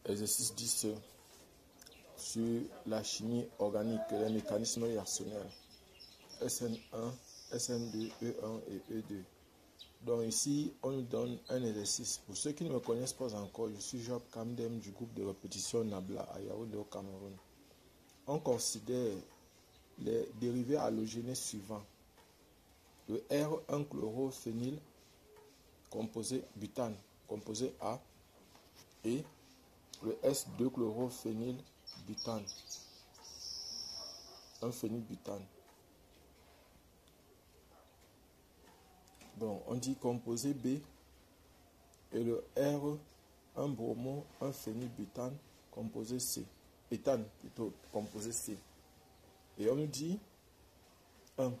Exercice 10 sur la chimie organique, les mécanismes réactionnels. SN1, SN2, E1 et E2. Donc ici, on nous donne un exercice. Pour ceux qui ne me connaissent pas encore, je suis Job Kamdem du groupe de répétition Nabla à Yaoundé au Cameroun. On considère les dérivés halogénés suivants. Le R1-chlorophényl composé butane, composé A, et le S2-chlorophényl butane, un phénylbutane. Donc on dit composé B et le R, un bromo, un phénylbutane, composé C, éthane plutôt, composé C. Et on nous dit 1.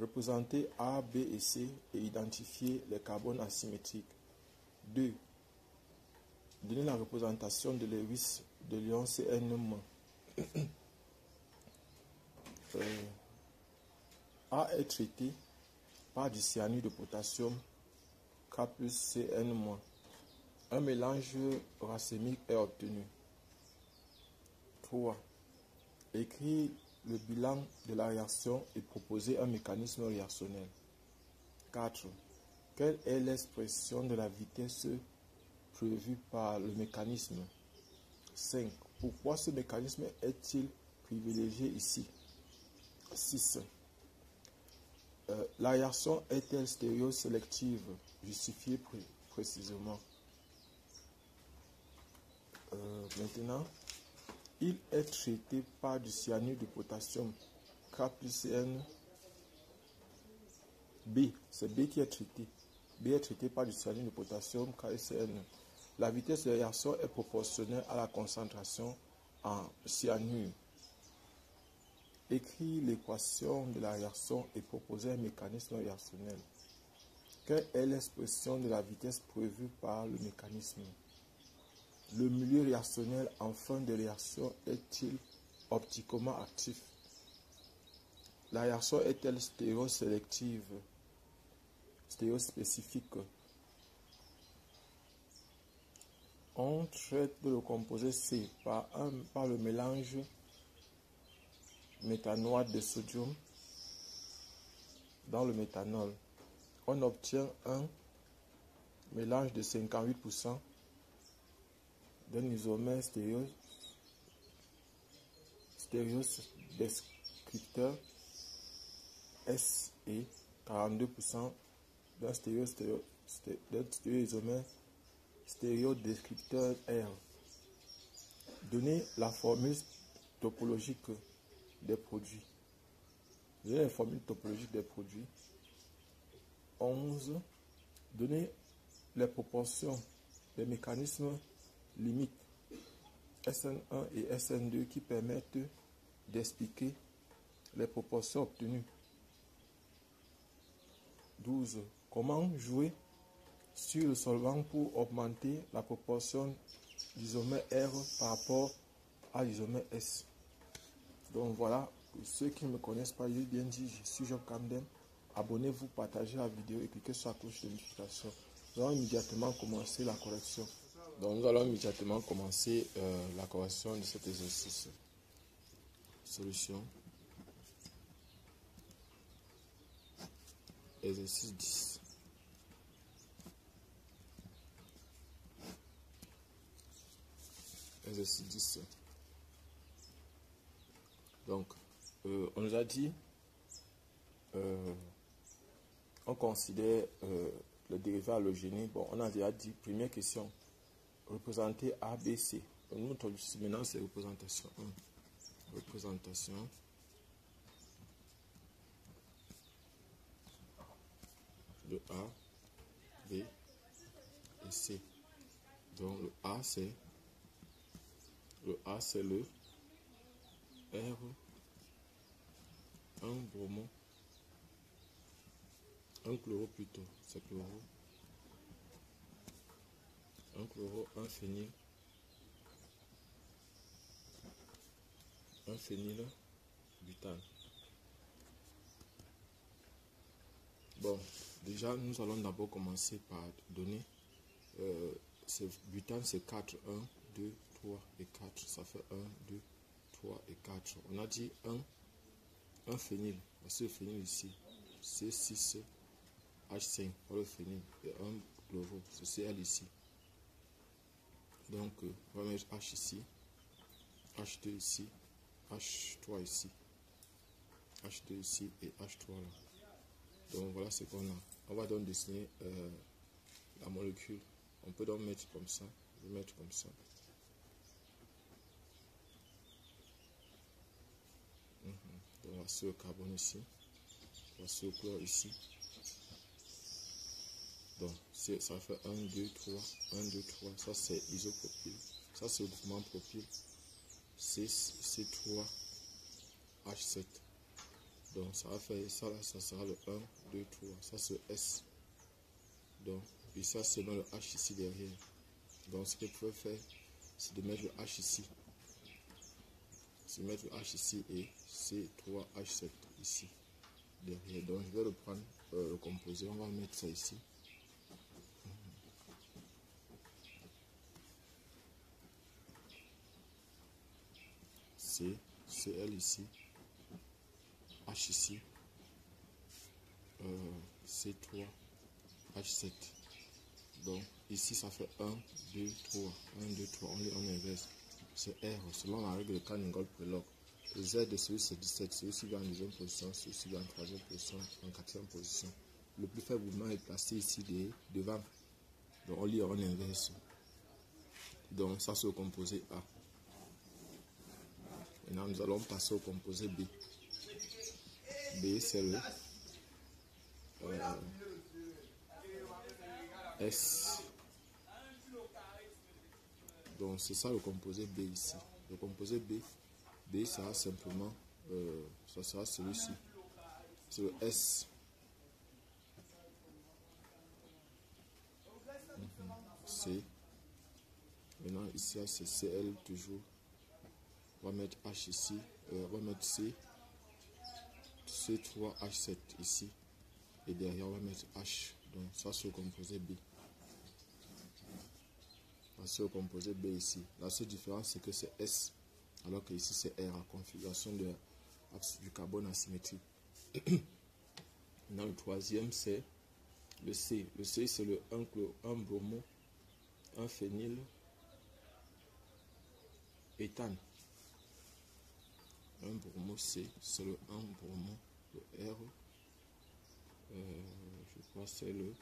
Représenter A, B et C et identifier les carbones asymétriques. 2. Donner la représentation de Lewis de l'ion CN-. A est traité par du cyanure de potassium K plus CN-. Un mélange racémique est obtenu. 3. Écrire le bilan de la réaction et proposer un mécanisme réactionnel. 4. Quelle est l'expression de la vitesse prévue par le mécanisme? 5. Pourquoi ce mécanisme est-il privilégié ici? 6. La réaction est-elle stéréosélective? Justifiez précisément. Maintenant, il est traité par du cyanure de potassium K plus Cn. B, c'est B qui est traité. B est traité par du cyanure de potassium K et Cn. La vitesse de réaction est proportionnelle à la concentration en cyanure. Écrire l'équation de la réaction et proposer un mécanisme réactionnel. Quelle est l'expression de la vitesse prévue par le mécanisme? Le milieu réactionnel en fin de réaction est-il optiquement actif? La réaction est-elle stéréosélective, stéréospécifique? On traite le composé C par le mélange méthanoate de sodium dans le méthanol. On obtient un mélange de 58% d'un isomère stéréodescripteur S et 42% d'un stéréoisomère stéréodescripteur R. Donner la formule topologique des produits. Donner la formule topologique des produits. 11. Donner les proportions des mécanismes limites SN1 et SN2 qui permettent d'expliquer les proportions obtenues. 12. Comment jouer sur le solvant pour augmenter la proportion d'isomère R par rapport à l'isomère S. Donc voilà, pour ceux qui ne me connaissent pas, j'ai bien dit, je suis Job Kamdem. Abonnez-vous, partagez la vidéo et cliquez sur la cloche de notification. Nous allons immédiatement commencer la correction. Donc nous allons immédiatement commencer la correction de cet exercice. Solution. Exercice 10. Exercice 10. Donc, on nous a dit, on considère le dérivé halogéné. Bon, on a déjà dit, première question, représenter A, B, C. Nous, maintenant, c'est représentation 1. Représentation de A, B et C. Donc, le A, c'est le R, un bromo, un chloro plutôt, c'est chloro, un chloro, un phényl, un phénylbutane. Bon, déjà, nous allons d'abord commencer par donner, butane c'est 4, 1, 2, 3 et 4. Ça fait 1, 2, 3 et 4. On a dit un phényl. Voici le phényl ici. C6, H5 pour le phényl. Et un chloro. C'est Cl ici. Donc, on va mettre H ici. H2 ici. H3 ici. H2 ici et H3 là. Donc, voilà ce qu'on a. On va donc dessiner la molécule. On peut donc mettre comme ça. Je vais mettre comme ça. Donc, voici le carbone ici. Voici le chlore ici. Donc, ça fait 1, 2, 3. 1, 2, 3. Ça, c'est isopropyl. Ça, c'est le groupement propyl. C3, H7. Donc, ça va faire ça là. Ça sera le 1, 2, 3. Ça, c'est S. Donc, et ça, c'est dans le H ici derrière. Donc, ce que vous pouvez faire, c'est de mettre le H ici. C'est mettre le H ici et C3H7 ici derrière. Donc, je vais le prendre, le composé. On va mettre ça ici. Cl ici. H ici. C3H7. Donc, ici, ça fait 1, 2, 3. 1, 2, 3. On inverse. C'est R, selon la règle de Canning-Gold-Prelog. Le Z de celui c'est 17. Celui-ci va en deuxième position, celui-ci va en troisième position, en quatrième position. Le plus faible mouvement est placé ici devant. Donc, on inverse. Donc, ça, c'est le composé A. Maintenant, nous allons passer au composé B. B, c'est le S. Donc, c'est ça le composé B ici. Le composé B sera simplement, ça sera celui-ci. C'est le S. C. Maintenant, ici, c'est Cl toujours. On va mettre H ici. On va mettre C3H7 ici. Et derrière, on va mettre H. Donc, ça, c'est le composé B. C'est le composé B ici. La seule différence, c'est que c'est S. Alors que ici, c'est R. La configuration du carbone asymétrique. Dans le troisième, c'est le C. Le C, c'est le 1 bromo, 1 phényl, éthane. 1 bromo C, c'est le 1 bromo, le R. Je crois que c'est le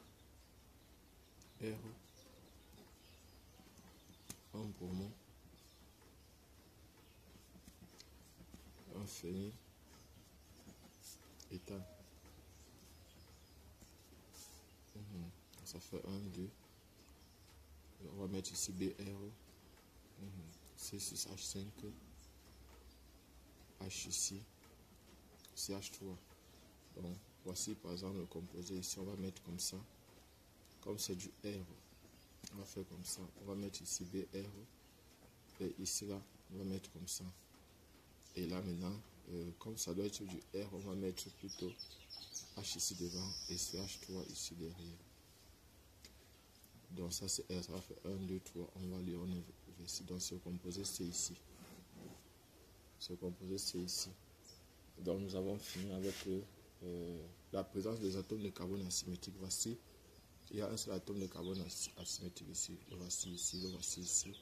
R. 1 bromo, 1 phényl, éthane. Ça fait 1, 2. On va mettre ici BR. C6H5. H ici. CH3. Donc, voici par exemple le composé ici. On va mettre comme ça. Comme c'est du R, on va faire comme ça. On va mettre ici BR. Et ici, là, on va mettre comme ça. Et là, maintenant, comme ça doit être du R, on va mettre plutôt H ici devant et CH3 ici derrière. Donc ça c'est R, ça va faire 1, 2, 3, on va lire, on est ici. Donc ce composé c'est ici. Ce composé c'est ici. Donc nous avons fini avec la présence des atomes de carbone asymétrique. Voici, il y a un seul atome de carbone asymétrique ici. Le voici ici, le voici ici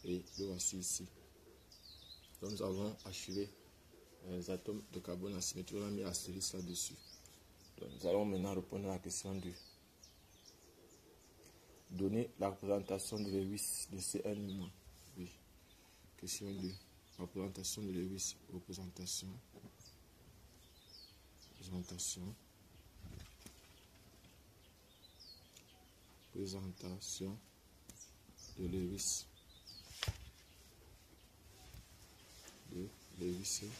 et le voici ici. Donc nous avons achevé les atomes de carbone asymétrique. On a mis astérisque là-dessus. Donc nous allons maintenant répondre à la question 2. Donner la représentation de Lewis de Cn-. Oui. Question 2. Représentation de Lewis. Représentation de Lewis. De Cn-.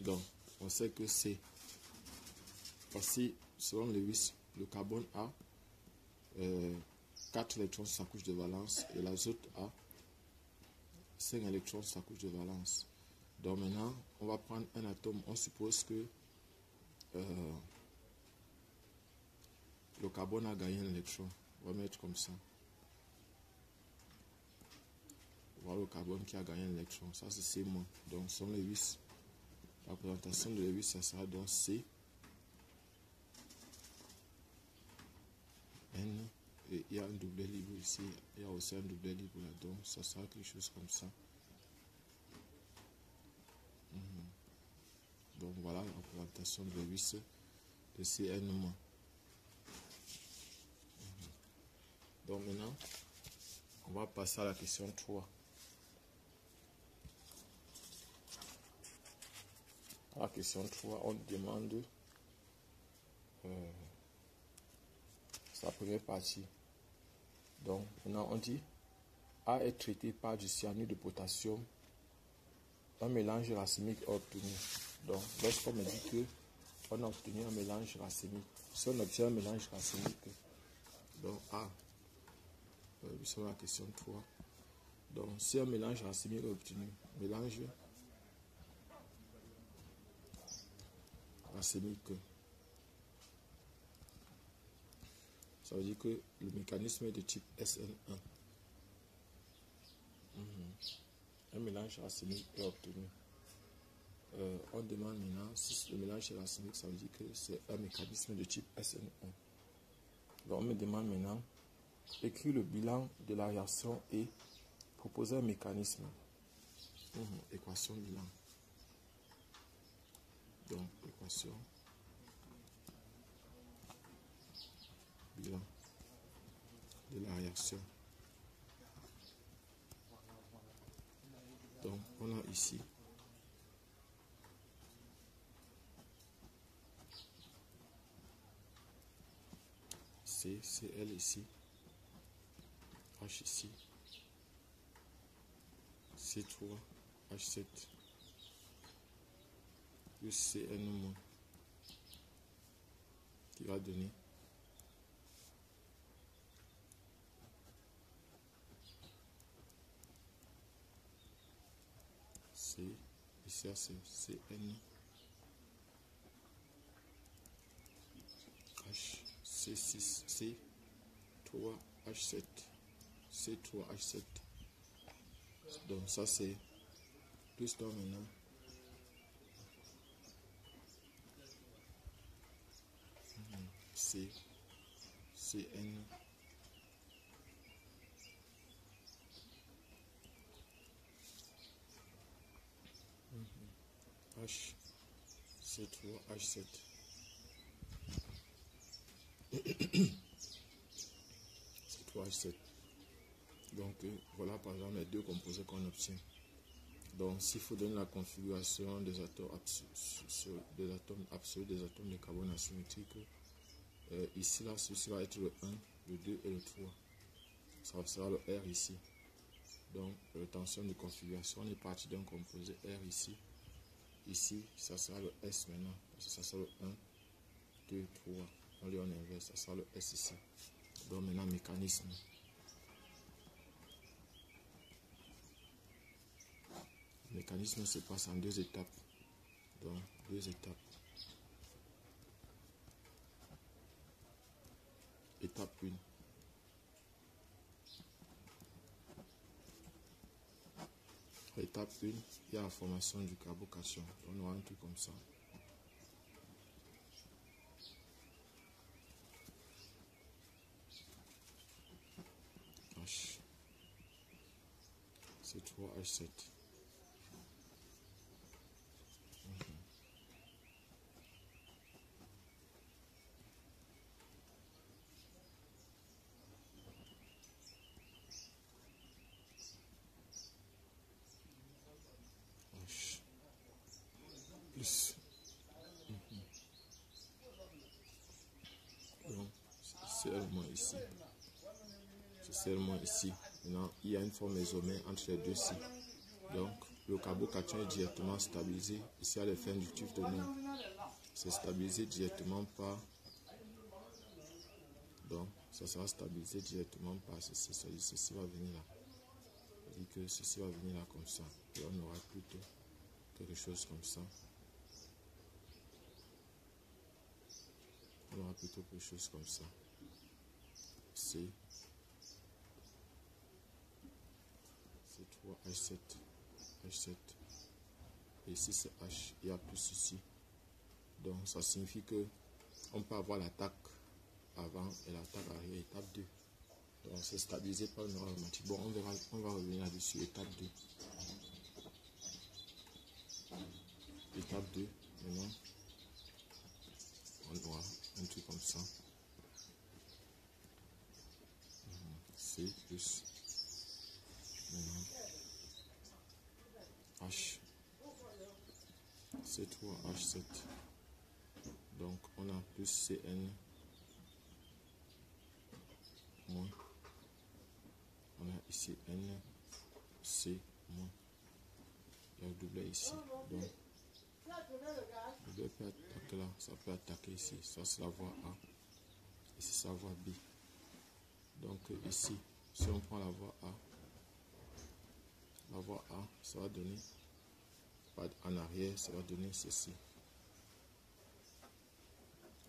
Donc, on sait que c'est voici, selon Lewis, le carbone a 4 électrons sur sa couche de valence et l'azote a 5 électrons sur sa couche de valence. Donc maintenant, on va prendre un atome. On suppose que le carbone a gagné un électron. On va mettre comme ça. Voilà le carbone qui a gagné un électron. Ça, c'est C-. Donc, sont les 8. La représentation de Lewis, ça sera donc C, N, et il y a un doublet libre ici, il y a aussi un doublet libre là, donc ça sera quelque chose comme ça. Donc voilà la représentation de Lewis de Cn-. Donc maintenant, on va passer à la question 3. À la question 3, on demande sa première partie. Donc maintenant on dit A est traité par du cyanure de potassium, un mélange racémique est obtenu. Donc lorsqu'on me dit que on a obtenu un mélange racémique, si on obtient un mélange racémique, donc A, c'est la question 3. Donc si un mélange racémique est obtenu, mélange racémique, ça veut dire que le mécanisme est de type SN1. Un mélange racémique est obtenu. On demande maintenant si le mélange est racémique, ça veut dire que c'est un mécanisme de type SN1. Donc on me demande maintenant, écrire le bilan de la réaction et proposer un mécanisme. Équation bilan. Donc équation bilan de la réaction. Donc on a ici C, Cl ici, H ici, C3, H7, plus Cn- qui va donner C, ici c'est Cn, H, C6, C3, H7, C3, H7. Donc ça c'est plus dans maintenant. C, Cn, H, C3, H7. C3, H7. Donc voilà par exemple les deux composés qu'on obtient. Donc s'il faut donner la configuration des atomes absolus des atomes de carbone asymétriques, ici là ceci va être le 1, le 2 et le 3. Ça sera le R ici. Donc la tension de configuration, on est parti d'un composé R ici. Ici ça sera le S maintenant. Ça sera le 1, 2, 3. On lit en inverse, ça sera le S ici. Donc maintenant mécanisme. Le mécanisme se passe en deux étapes. Donc, deux étapes. Étape 1. Étape 1, il y a la formation du carbocation. On aura un truc comme ça. H. C3, H7. Plus. Donc, c'est seulement ici. C'est seulement ici. Maintenant, il y a une forme isomère entre les deux-ci. Donc, le carbocation est directement stabilisé. Ici, à l'effet inductif de nous. C'est stabilisé directement par. Donc, ça sera stabilisé directement par ceci. Ceci va venir là. C'est-à-dire que ceci va venir là comme ça. Et on aura plutôt quelque chose comme ça. On aura plutôt quelque chose comme ça. C, C3, H7, H7, et ici c'est H, il y a plus ici. Donc ça signifie que on peut avoir l'attaque avant et l'attaque arrière, étape 2. Donc c'est stabilisé par une aromatique. Bon, on va revenir là-dessus, étape 2. Étape 2, maintenant, on aura un truc comme ça. C plus, maintenant, H, C3, H7. Donc on a plus Cn moins. On a ici N, C moins. Il y a le doublet ici. Donc le doublet peut attaquer là, ça peut attaquer ici. Ça c'est la voie A. Ici c'est la voie B. Donc ici, si on prend la voie A, ça va donner, en arrière, ça va donner ceci.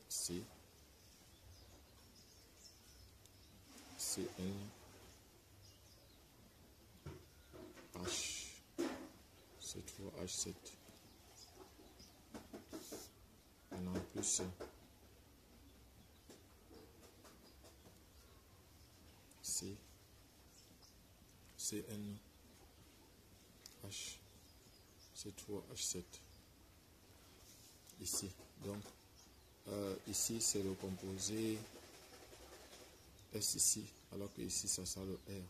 C, Cn, H, C3, H7. On a en plus C, Cn, H, C3, H7. Ici. Donc, ici, c'est le composé S ici, alors que ici, ça sera le R.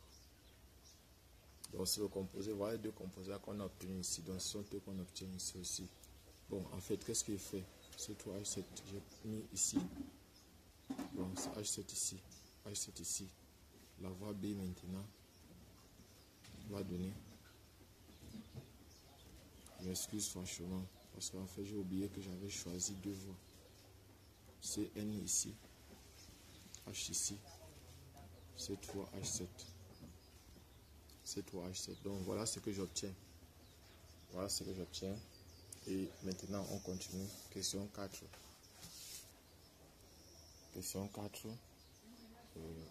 Donc, c'est le composé, voilà les deux composés qu'on a obtenus ici. Donc, ce sont deux qu'on obtient ici aussi. Bon, en fait, qu'est-ce qu'il fait? C3, H7, j'ai mis ici. Bon, c'est H7 ici, H7 ici. La voie B maintenant va donner. Je m'excuse franchement, parce qu'en fait, j'ai oublié que j'avais choisi deux voies. C'est N ici, H ici, C3, H7. C3, H7. Donc voilà ce que j'obtiens. Voilà ce que j'obtiens. Et maintenant, on continue. Question 4. Question 4.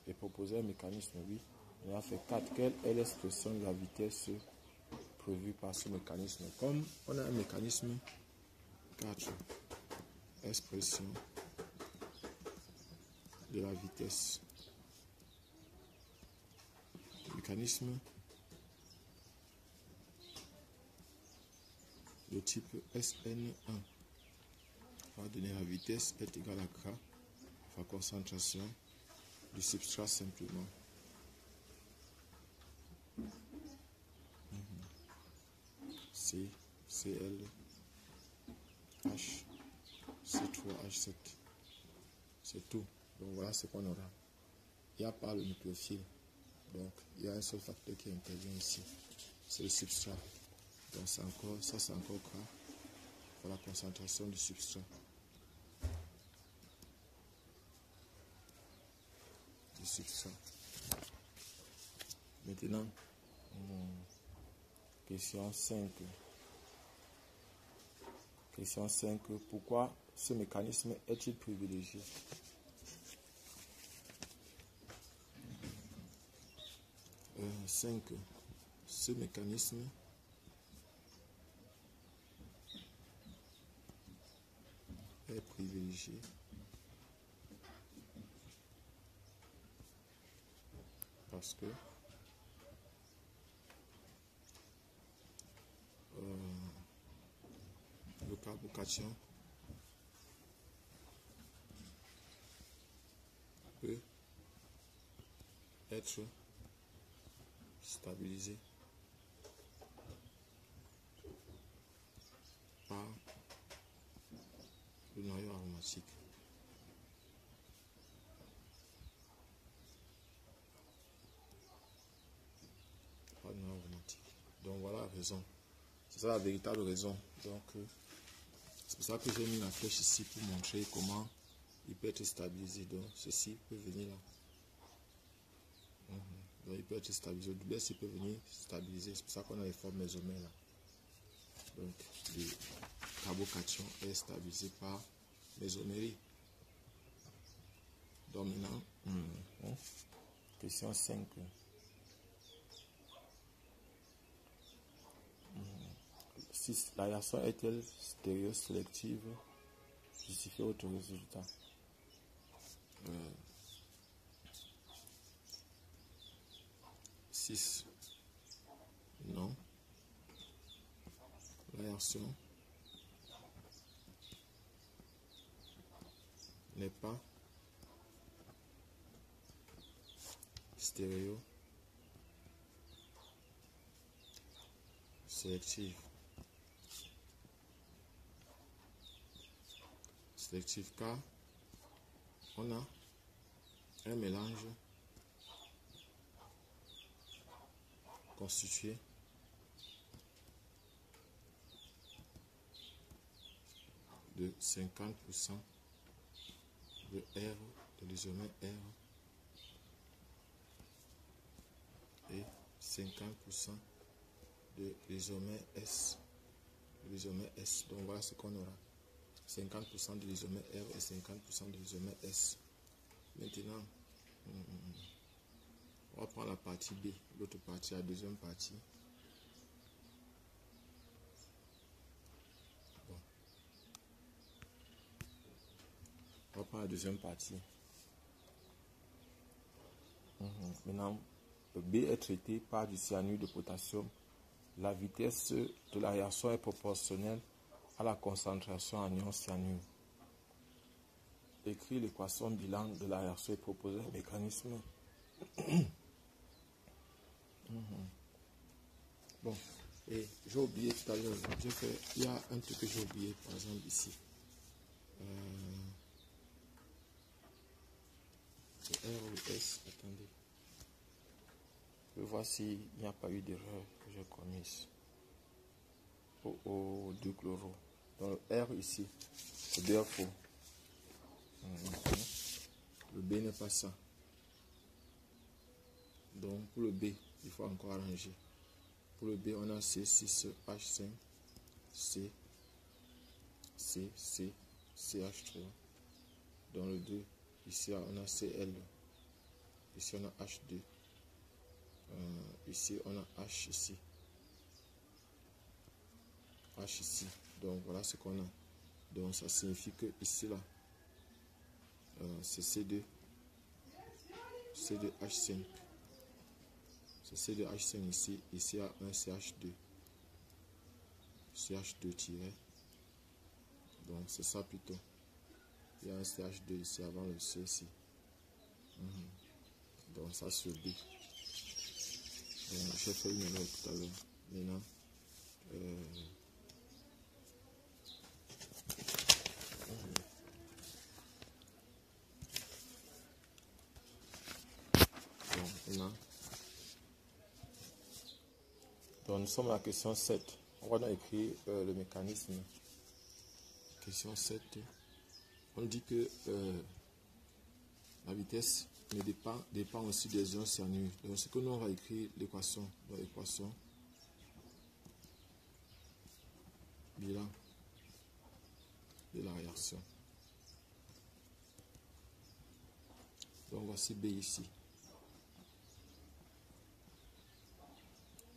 Et proposer un mécanisme, oui. On a fait 4. Quelle est l'expression de la vitesse prévue par ce mécanisme? Comme on a un mécanisme 4, expression de la vitesse. Mécanisme de type SN1 va donner la vitesse est égale à K fois concentration du substrat simplement. C, Cl, H, C3, H7. C'est tout. Donc voilà ce qu'on aura. Il n'y a pas le nucléophile. Donc il y a un seul facteur qui intervient ici. C'est le substrat. Donc c'est encore, ça c'est encore K pour la concentration du substrat. Maintenant, question 5. Question 5. Pourquoi ce mécanisme est-il privilégié? 5. Ce mécanisme est privilégié parce que le carbocation peut être stabilisé par le noyau aromatique. Par le noyau aromatique. Donc voilà la raison. C'est ça la véritable raison. Donc c'est pour ça que j'ai mis la flèche ici pour montrer comment il peut être stabilisé. Donc ceci peut venir là. Donc il peut être stabilisé. Le double peut venir stabiliser. C'est pour ça qu'on a les formes mésomères là. Donc le carbocation est stabilisé par mésomérie. Donc maintenant, Question 5. Si la réaction est-elle stéréosélective, justifiez votre résultat. 6. Non. La réaction n'est pas stéréosélective. Sélective car on a un mélange constitué de 50% de R, de l'isomère R, et 50% de l'isomère S. Donc voilà ce qu'on aura. 50% de l'isomère R et 50% de l'isomère S. Maintenant, on va prendre la partie B, l'autre partie, la deuxième partie. Bon. On va prendre la deuxième partie. Maintenant, le B est traité par du cyanure de potassium. La vitesse de la réaction est proportionnelle à la concentration en ion cyanure. Écrit l'équation bilan de la réaction et proposer un mécanisme. Bon, et j'ai oublié tout à l'heure, il y a un truc que j'ai oublié, par exemple ici. R ou S, attendez. Je vais voir s'il n'y a pas eu d'erreur que j'ai commise. Au 2-chloro. Donc le R ici, c'est bien faux. Le B n'est pas ça. Donc pour le B, il faut encore arranger. Pour le B, on a C6H5, C, CH3. Dans le 2, ici on a Cl. Ici on a H2. Ici on a H ici. H ici. Donc voilà ce qu'on a. Donc ça signifie que ici là, c'est C2. C2H5. C'est C2H5 ici. Ici il y a un CH2. CH2 tiré. Donc c'est ça plutôt. Il y a un CH2 ici avant le C ici. Donc ça sur B. J'ai fait une erreur tout à l'heure. Maintenant, donc nous sommes à la question 7. On va écrire le mécanisme. Question 7. On dit que la vitesse dépend aussi des ions cyanure. Donc ce que nous on va écrire l'équation. Donc l'équation bilan de la réaction. Donc voici B ici.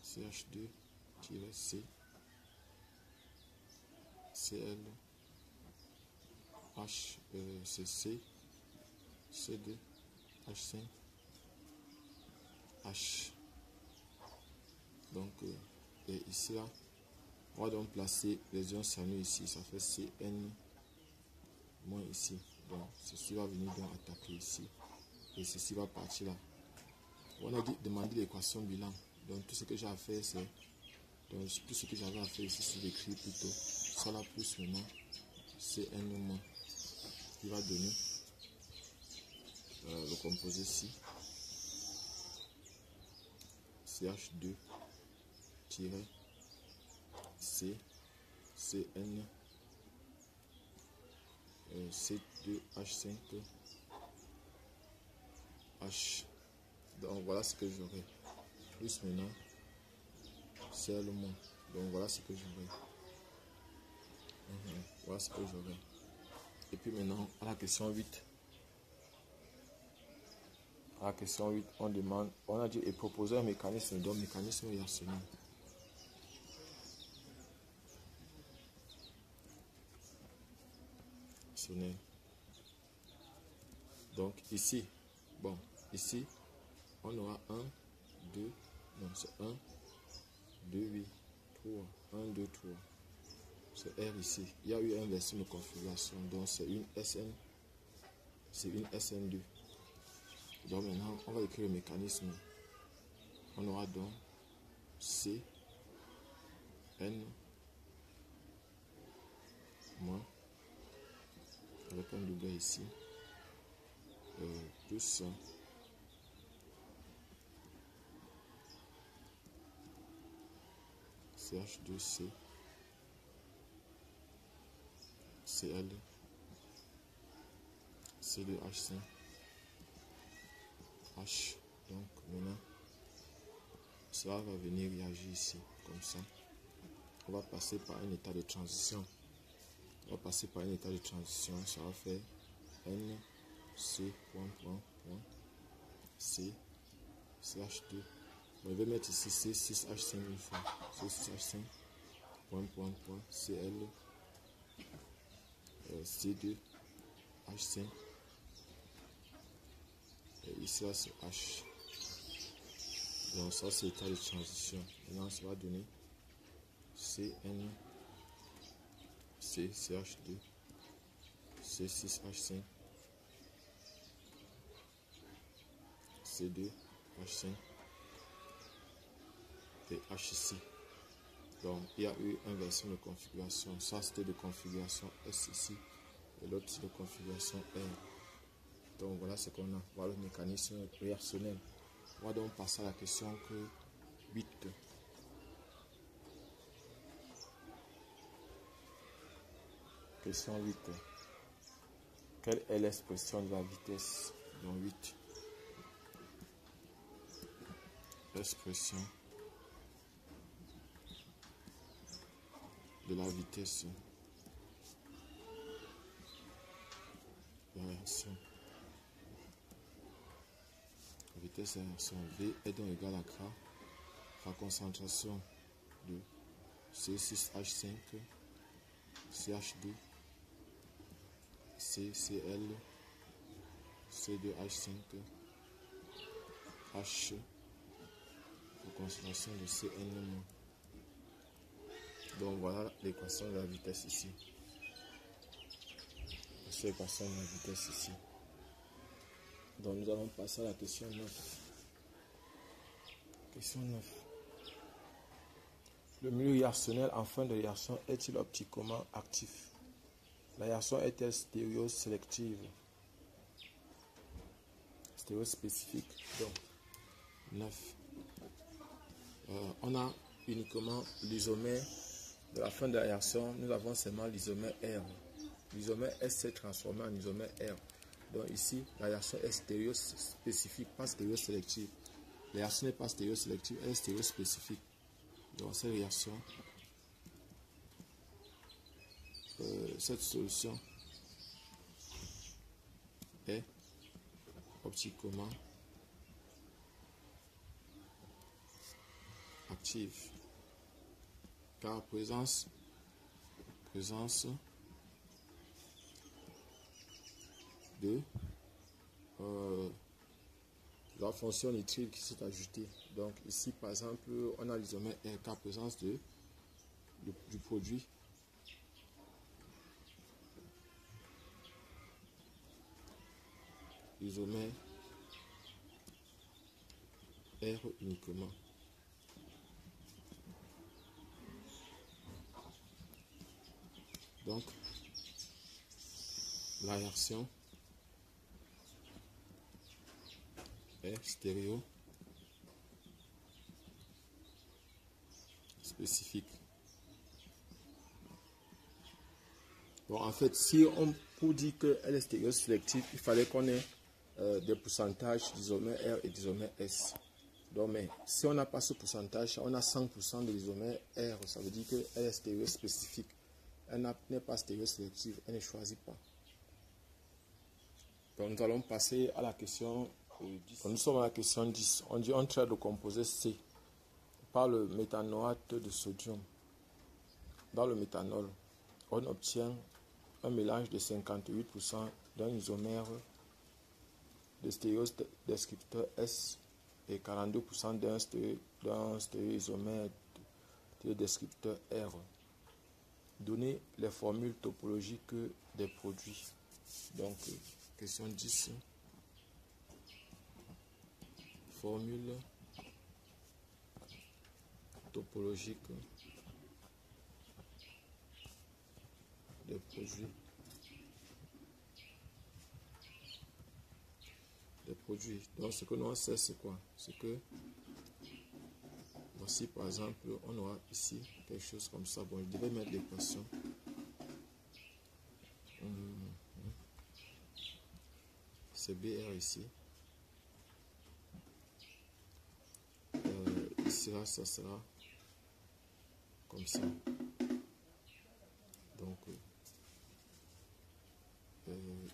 CH2-C, Cl, H, c'est C, C2, H5, H. Donc, et ici, là, on va donc placer les ions cyanure ici. Ça fait Cn moins ici. Donc, ceci va venir donc attaquer ici. Et ceci va partir là. On a demandé l'équation bilan. Donc, tout ce que j'ai à faire, c'est. Donc, tout ce que j'avais à faire ici, c'est d'écrire plutôt. Ça là, plus maintenant, Cn moins. Qui va donner le composé ici. CH2 C, Cn, C2H5, H. Donc voilà ce que j'aurai. Plus maintenant, Cl moins. Donc voilà ce que j'aurai. Voilà ce que j'aurai. Et puis maintenant, à la question 8. À la question 8, on demande, on a dit et proposer un mécanisme, donc mécanisme réactionnel. Donc ici, bon, ici, on aura 1, 2, non, c'est 1, 2, 8, 3, 1, 2, 3. C'est R ici. Il y a eu un version de configuration, donc c'est une SN, c'est une SN2. Donc maintenant, on va écrire le mécanisme. On aura donc C, N, moins, avec un double ici, plus CH2C, CL, C2H5, H. Donc maintenant, cela va venir réagir ici, comme ça. On va passer par un état de transition. On va passer par un état de transition. Ça va faire N, C, point, C, CH2. On va mettre ici C6H5 une fois. C6H5, point, CL, C2H5. Et ici, là, c'est H. Donc ça, c'est l'état de transition. Maintenant, ça va donner CN, C, CH2, C6H5, C2H5 et H ici. Donc il y a eu une version de configuration. Ça, c'était de configuration S ici. Et l'autre, c'est de configuration R. Donc voilà ce qu'on a. Voilà le mécanisme réactionnel. On va donc passer à la question 8. Question 8. Quelle est l'expression de la vitesse? Donc 8. L'expression de la vitesse de réaction. La vitesse de réaction V est donc égale à K. La concentration de C6H5, CH2, CCl, C2H5, H, la concentration de Cn-. Donc voilà l'équation de la vitesse ici. C'est l'équation de la vitesse ici. Donc nous allons passer à la question 9. Question 9. Le milieu réactionnel en fin de réaction est-il optiquement actif? La réaction est-elle stéréosélective? Stéréospécifique. Donc 9. On a uniquement l'isomère de la fin de la réaction. Nous avons seulement l'isomère R. L'isomère S s'est transformé en isomère R. Donc ici, la réaction est stéréospécifique, pas stéréosélective. La réaction n'est pas stéréosélective, elle est stéréospécifique. Donc cette réaction, cette solution est optiquement active. Car présence de la fonction nitrile qui s'est ajoutée. Donc ici par exemple on a l'isomère R car présence du produit isomère R uniquement. Donc la réaction est stéréo spécifique. Bon, en fait, si on pour dire qu'elle est stéréosélective, il fallait qu'on ait des pourcentages d'isomère R et d'isomère S. Donc, mais si on n'a pas ce pourcentage, on a 100% de l'isomère R, ça veut dire qu'elle est stéréospécifique. Elle n'est pas stéréosélective, elle ne choisit pas. Donc nous allons passer à la question Nous sommes à la question 10. On dit on traite le composé C par le méthanoate de sodium. Dans le méthanol, on obtient un mélange de 58% d'un isomère de stéréodescripteur S et 42% d'un stéréoisomère de descripteur R. Donner les formules topologiques des produits. Donc, question 10. Formule topologique des produits. Donc, ce que nous on sait, c'est quoi? C'est que, voici par exemple, on aura ici quelque chose comme ça. Bon, je devais mettre l'équation. C'est BR ici. Ici, là, ça sera comme ça. Donc,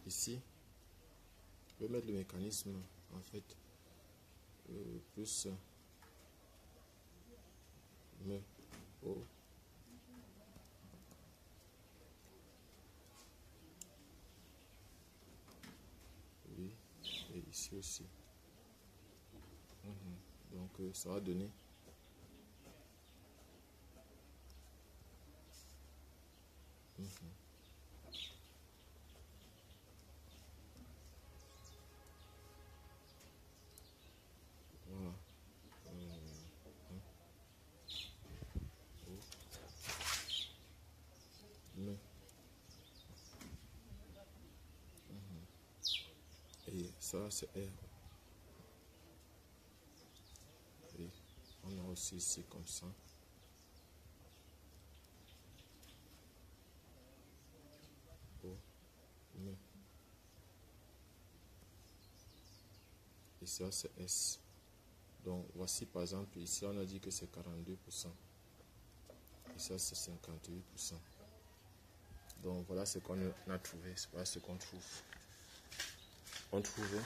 ici, je vais mettre le mécanisme, en fait, plus mais O. Oui, et ici aussi. Donc, ça va donner voilà. Mais, et ça, c'est R. Et on a aussi ici comme ça. O, mais. Et ça, c'est S. Donc, voici par exemple, ici, on a dit que c'est 42%. Et ça, c'est 58%. Donc, voilà ce qu'on a trouvé. Voilà ce qu'on trouve. On trouve.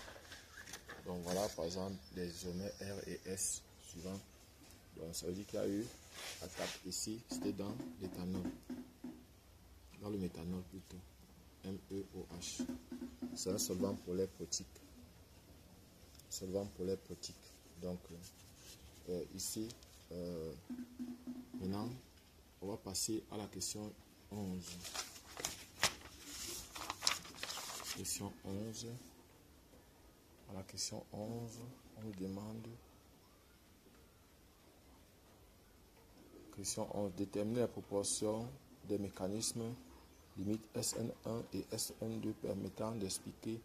Donc, voilà, par exemple, les isomères R et S suivants. Donc, ça veut dire qu'il y a eu la table ici, c'était dans l'éthanol. Dans le méthanol plutôt. MEOH. C'est un solvant polaire protique. Solvant polaire protique. Donc, ici, maintenant, on va passer à la question 11. Question 11. À la question 11, on nous demande. Question 11. Déterminer la proportion des mécanismes limite SN1 et SN2 permettant d'expliquer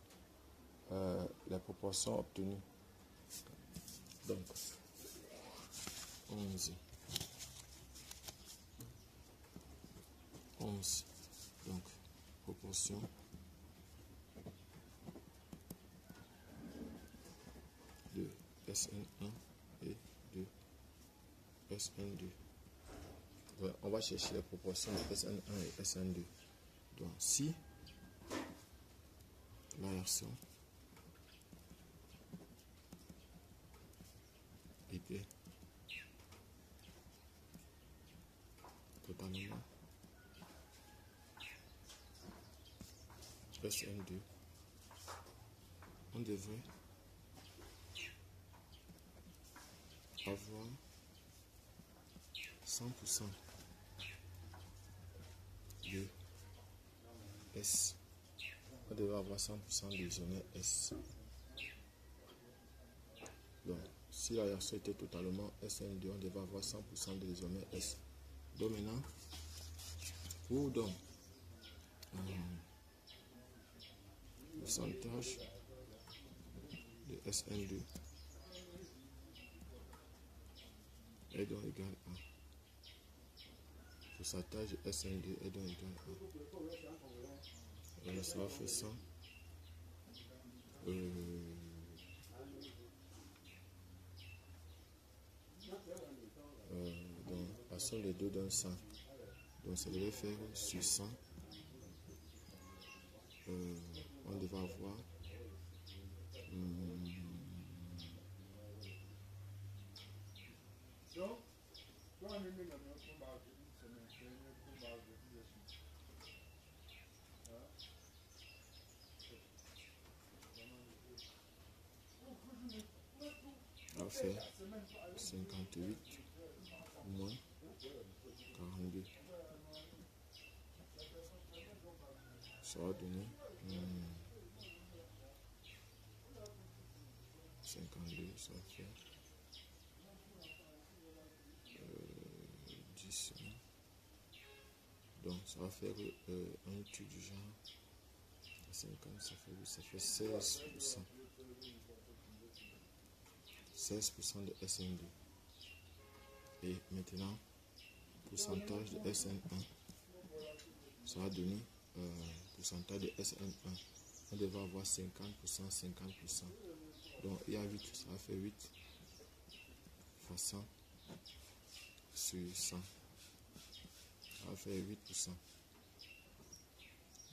les proportions obtenues. Donc, 11. Donc, proportion de SN1 et de SN2. Ouais, on va chercher les proportions de SN1 et SN2. Donc, si la réaction était totalement SN2, on devrait avoir 100% de S. On devrait avoir 100% de isomère S. Donc, si la réaction était totalement SN2, on devrait avoir 100% de l'isomère S. Donc maintenant, pour donc le pourcentage de SN2 est donc égal à pourcentage de SN2 est donc égal à. Ça va faire ça. Donc, passons les deux dans 100. Donc, ça devait faire sur 100. On devait avoir fait 58 moins 42. Ça va donner 52, ça va faire 10. Donc ça va faire un étude du genre 50, ça fait 16%. 16% de SN2. Et maintenant, pourcentage de SN1, ça va donner pourcentage de SN1. On devrait avoir 50%, 50%. Donc il y a 8, ça va faire 8 fois 100 sur 100. Ça va faire 8%.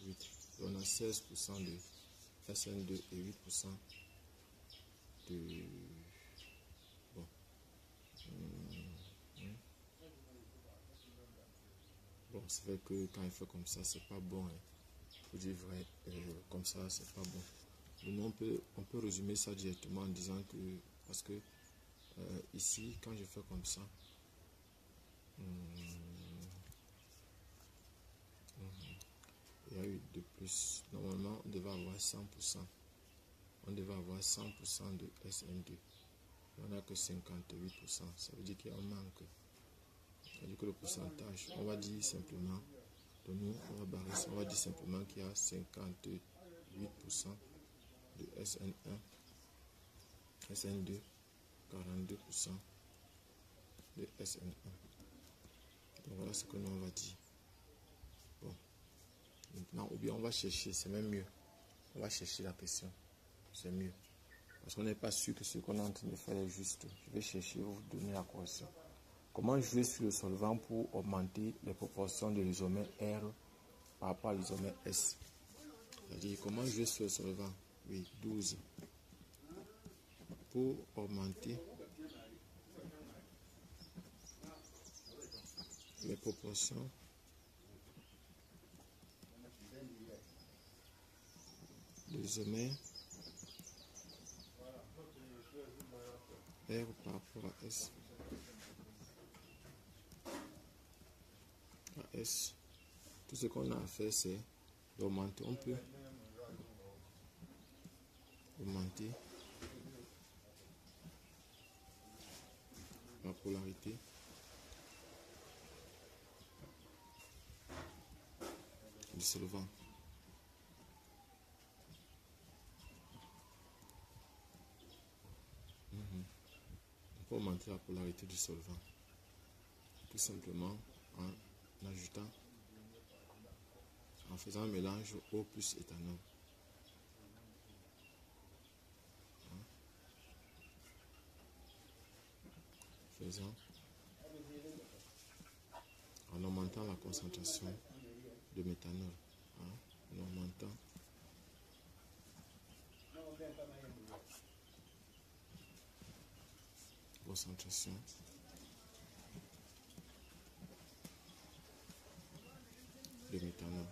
8. Donc on a 16% de SN2 et 8% de... Bon. Bon, c'est vrai que quand il fait comme ça, c'est pas bon. Hein. Faut dire vrai, comme ça, c'est pas bon. Donc on peut résumer ça directement en disant que, parce que ici, quand je fais comme ça, il y a eu de plus. Normalement, on devait avoir 100%. On devait avoir 100% de SN2. On n'a que 58%. Ça veut dire qu'il y a un manque. Ça veut dire que le pourcentage, on va dire simplement, donc nous, on va barrer ça, on va dire simplement qu'il y a 58% de SN1, SN2, 42% de SN1. Donc voilà ce que nous on va dire. Bon, maintenant, ou bien on va chercher, c'est même mieux. On va chercher la question, c'est mieux. Parce qu'on n'est pas sûr que ce qu'on est en train de faire est juste. Je vais chercher, vous donner la correction. Comment jouer sur le solvant pour augmenter les proportions de l'isomère R par rapport à l'isomère S? C'est-à-dire, comment jouer sur le solvant? Oui, 12. Pour augmenter les proportions de l'isomère R par rapport à S. S. Tout ce qu'on a à faire, c'est d'augmenter. On peut augmenter la polarité du solvant. On peut augmenter la polarité du solvant tout simplement en ajoutant, en faisant un mélange eau plus éthanol. Faisant en augmentant la concentration de méthanol, en augmentant la concentration de méthanol.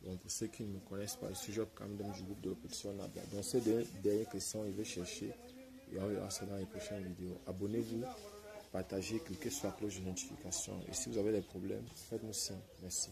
Bon, pour ceux qui ne me connaissent pas, je suis Job Camden du groupe de répétition Nabla. Donc ces dernières questions, je vais chercher et on verra ça dans les prochaines vidéos. Abonnez-vous, partagez, cliquez sur la cloche de notification. Et si vous avez des problèmes, faites-nous signe. Merci.